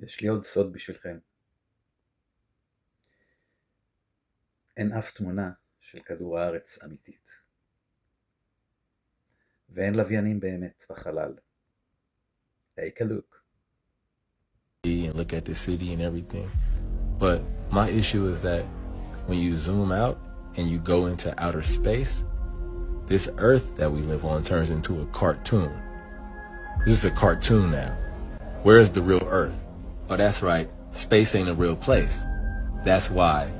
יש לי עוד סוד בשבילכם. אין אף תמונה של כדור הארץ אמיתית. ואין לוויינים באמת בחלל. Take a look. And look at the city and everything. But my issue is that when you zoom out and you go into outer space, this earth that we live on turns into a cartoon. This is a cartoon now. Where is the real earth? Oh, that's right. Space ain't a real place. That's why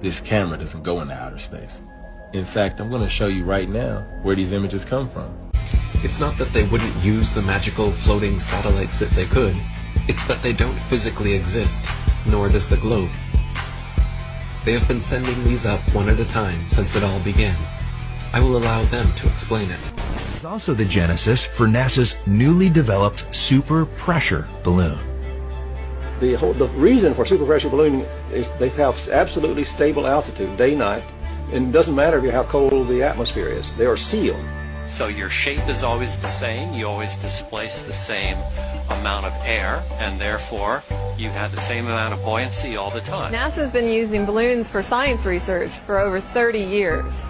this camera doesn't go into outer space. In fact, I'm going to show you right now where these images come from. It's not that they wouldn't use the magical floating satellites if they could. It's that they don't physically exist, nor does the globe. They have been sending these up one at a time since it all began. I will allow them to explain it. It's also the genesis for NASA's newly developed super pressure balloon. The reason for super pressure ballooning is they have absolutely stable altitude day night, and it doesn't matter how cold the atmosphere is. They are sealed. So your shape is always the same, you always displace the same amount of air, and therefore you have the same amount of buoyancy all the time. NASA's been using balloons for science research for over 30 years.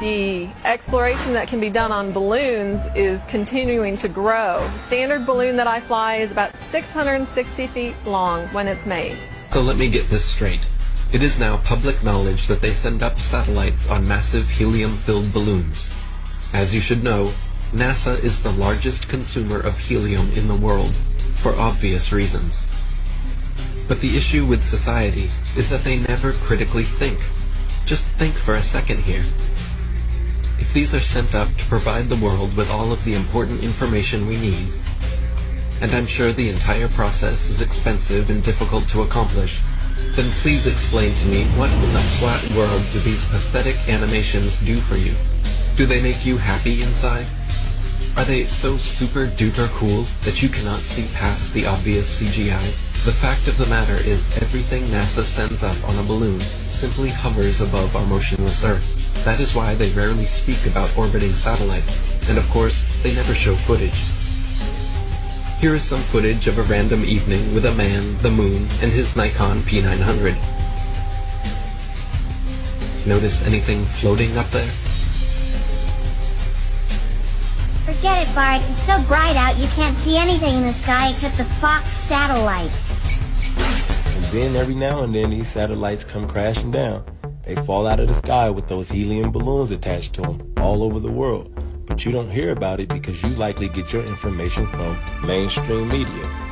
The exploration that can be done on balloons is continuing to grow. The standard balloon that I fly is about 660 feet long when it's made. So let me get this straight. It is now public knowledge that they send up satellites on massive helium-filled balloons. As you should know, NASA is the largest consumer of helium in the world, for obvious reasons. But the issue with society is that they never critically think. Just think for a second here. If these are sent up to provide the world with all of the important information we need, and I'm sure the entire process is expensive and difficult to accomplish, then please explain to me what in the flat world do these pathetic animations do for you? Do they make you happy inside? Are they so super duper cool that you cannot see past the obvious CGI? The fact of the matter is everything NASA sends up on a balloon simply hovers above our motionless Earth. That is why they rarely speak about orbiting satellites, and of course, they never show footage. Here is some footage of a random evening with a man, the moon, and his Nikon P900. Notice anything floating up there? Forget it, Bart. It's so bright out you can't see anything in the sky except the Fox satellite. And then every now and then these satellites come crashing down. They fall out of the sky with those helium balloons attached to them all over the world. But you don't hear about it because you likely get your information from mainstream media.